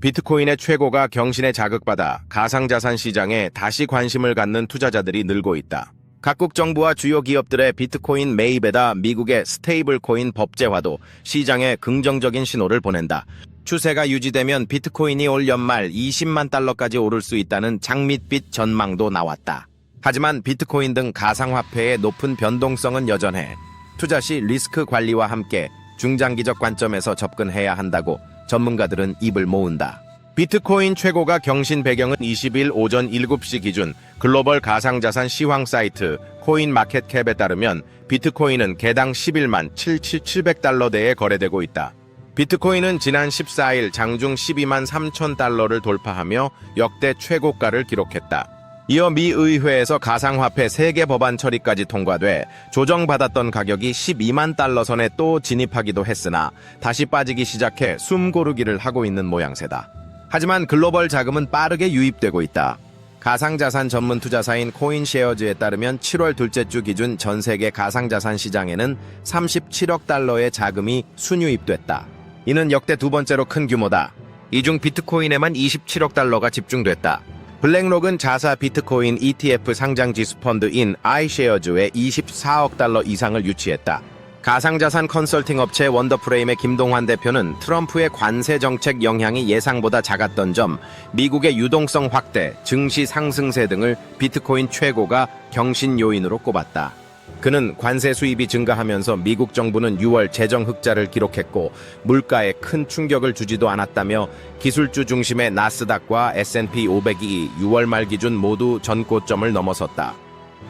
비트코인의 최고가 경신에 자극받아 가상자산 시장에 다시 관심을 갖는 투자자들이 늘고 있다. 각국 정부와 주요 기업들의 비트코인 매입에다 미국의 스테이블코인 법제화도 시장에 긍정적인 신호를 보낸다. 추세가 유지되면 비트코인이 올 연말 20만 달러까지 오를 수 있다는 장밋빛 전망도 나왔다. 하지만 비트코인 등 가상화폐의 높은 변동성은 여전해 투자 시 리스크 관리와 함께 중장기적 관점에서 접근해야 한다고 전문가들은 입을 모은다. 비트코인 최고가 경신 배경은 20일 오전 7시 기준 글로벌 가상자산 시황 사이트 코인마켓캡에 따르면 비트코인은 개당 11만 7,700달러대에 거래되고 있다. 비트코인은 지난 14일 장중 12만 3천 달러를 돌파하며 역대 최고가를 기록했다. 이어 미 의회에서 가상화폐 3개 법안 처리까지 통과돼 조정받았던 가격이 12만 달러 선에 또 진입하기도 했으나 다시 빠지기 시작해 숨고르기를 하고 있는 모양새다. 하지만 글로벌 자금은 빠르게 유입되고 있다. 가상자산 전문 투자사인 코인쉐어즈에 따르면 7월 둘째 주 기준 전 세계 가상자산 시장에는 37억 달러의 자금이 순유입됐다. 이는 역대 두 번째로 큰 규모다. 이 중 비트코인에만 27억 달러가 집중됐다. 블랙록은 자사 비트코인 ETF 상장 지수 펀드인 iShares에 24억 달러 이상을 유치했다. 가상자산 컨설팅 업체 원더프레임의 김동환 대표는 트럼프의 관세 정책 영향이 예상보다 작았던 점, 미국의 유동성 확대, 증시 상승세 등을 비트코인 최고가 경신 요인으로 꼽았다. 그는 관세 수입이 증가하면서 미국 정부는 6월 재정 흑자를 기록했고 물가에 큰 충격을 주지도 않았다며 기술주 중심의 나스닥과 S&P 500이 6월 말 기준 모두 전고점을 넘어섰다.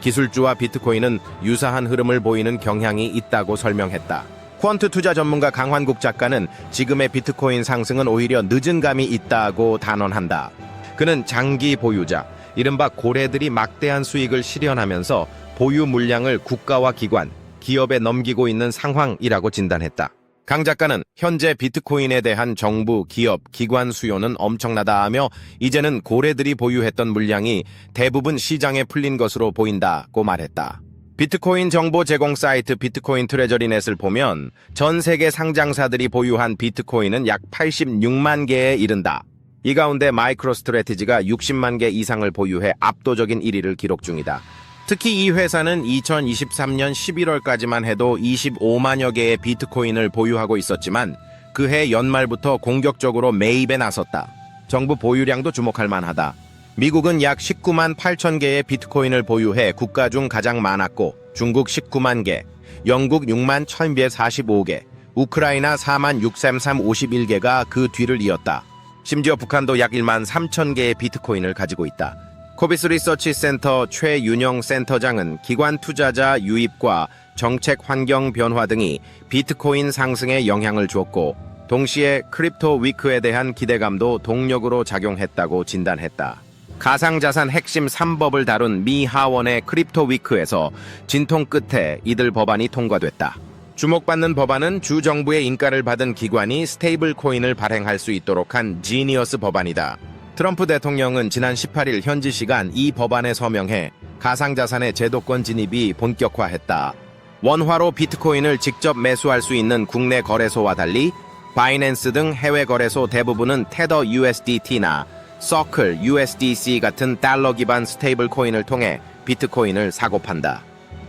기술주와 비트코인은 유사한 흐름을 보이는 경향이 있다고 설명했다. 퀀트 투자 전문가 강환국 작가는 지금의 비트코인 상승은 오히려 늦은 감이 있다고 단언한다. 그는 장기 보유자, 이른바 고래들이 막대한 수익을 실현하면서 보유 물량을 국가와 기관, 기업에 넘기고 있는 상황이라고 진단했다. 강 작가는 현재 비트코인에 대한 정부, 기업, 기관 수요는 엄청나다 하며 이제는 고래들이 보유했던 물량이 대부분 시장에 풀린 것으로 보인다고 말했다. 비트코인 정보 제공 사이트 비트코인 트레저리넷을 보면 전 세계 상장사들이 보유한 비트코인은 약 86만 개에 이른다. 이 가운데 마이크로스트래티지가 60만 개 이상을 보유해 압도적인 1위를 기록 중이다. 특히 이 회사는 2023년 11월까지만 해도 25만여 개의 비트코인을 보유하고 있었지만 그해 연말부터 공격적으로 매입에 나섰다. 정부 보유량도 주목할 만하다. 미국은 약 19만 8천 개의 비트코인을 보유해 국가 중 가장 많았고 중국 19만 개, 영국 6만 1,145개, 우크라이나 4만 6,351개가 그 뒤를 이었다. 심지어 북한도 약 1만 3천 개의 비트코인을 가지고 있다. 코비스 리서치 센터 최윤영 센터장은 기관 투자자 유입과 정책 환경 변화 등이 비트코인 상승에 영향을 주었고 동시에 크립토 위크에 대한 기대감도 동력으로 작용했다고 진단했다. 가상자산 핵심 3법을 다룬 미 하원의 크립토 위크에서 진통 끝에 이들 법안이 통과됐다. 주목받는 법안은 주 정부의 인가를 받은 기관이 스테이블 코인을 발행할 수 있도록 한 지니어스 법안이다. 트럼프 대통령은 지난 18일 현지 시간 이 법안에 서명해 가상자산의 제도권 진입이 본격화했다. 원화로 비트코인을 직접 매수할 수 있는 국내 거래소와 달리 바이낸스 등 해외 거래소 대부분은 테더 USDT나 서클 USDC 같은 달러 기반 스테이블 코인을 통해 비트코인을 사고 판다.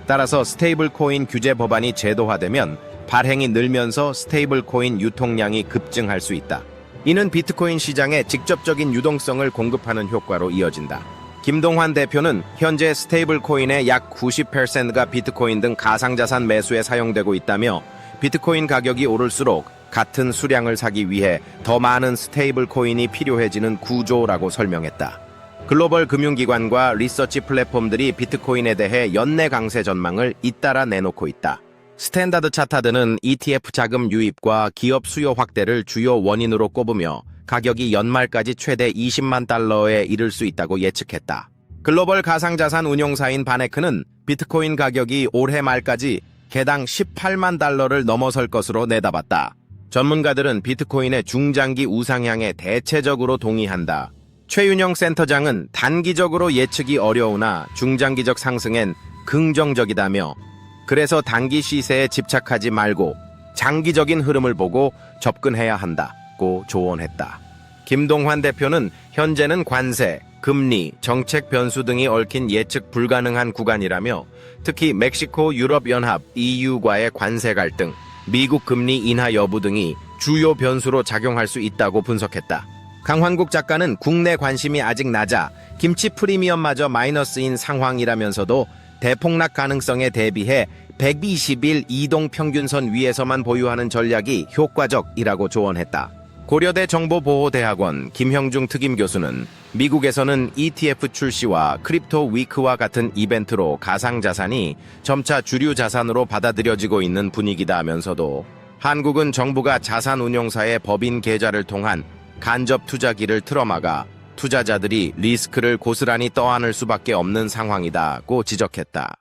따라서 스테이블 코인 규제 법안이 제도화되면 발행이 늘면서 스테이블 코인 유통량이 급증할 수 있다. 이는 비트코인 시장에 직접적인 유동성을 공급하는 효과로 이어진다. 김동환 대표는 현재 스테이블 코인의 약 90%가 비트코인 등 가상자산 매수에 사용되고 있다며 비트코인 가격이 오를수록 같은 수량을 사기 위해 더 많은 스테이블 코인이 필요해지는 구조라고 설명했다. 글로벌 금융기관과 리서치 플랫폼들이 비트코인에 대해 연내 강세 전망을 잇따라 내놓고 있다. 스탠다드 차타드는 ETF 자금 유입과 기업 수요 확대를 주요 원인으로 꼽으며 가격이 연말까지 최대 20만 달러에 이를 수 있다고 예측했다. 글로벌 가상자산 운용사인 바네크는 비트코인 가격이 올해 말까지 개당 18만 달러를 넘어설 것으로 내다봤다. 전문가들은 비트코인의 중장기 우상향에 대체적으로 동의한다. 최윤영 센터장은 단기적으로 예측이 어려우나 중장기적 상승엔 긍정적이다며 그래서 단기 시세에 집착하지 말고 장기적인 흐름을 보고 접근해야 한다고 조언했다. 김동환 대표는 현재는 관세, 금리, 정책 변수 등이 얽힌 예측 불가능한 구간이라며 특히 멕시코 유럽연합 EU과의 관세 갈등, 미국 금리 인하 여부 등이 주요 변수로 작용할 수 있다고 분석했다. 강환국 작가는 국내 관심이 아직 낮아 김치 프리미엄마저 마이너스인 상황이라면서도 대폭락 가능성에 대비해 120일 이동 평균선 위에서만 보유하는 전략이 효과적이라고 조언했다. 고려대 정보보호대학원 김형중 특임 교수는 미국에서는 ETF 출시와 크립토 위크와 같은 이벤트로 가상자산이 점차 주류 자산으로 받아들여지고 있는 분위기다 하면서도 한국은 정부가 자산운용사의 법인 계좌를 통한 간접 투자기를 틀어막아 투자자들이 리스크를 고스란히 떠안을 수밖에 없는 상황이다고 지적했다.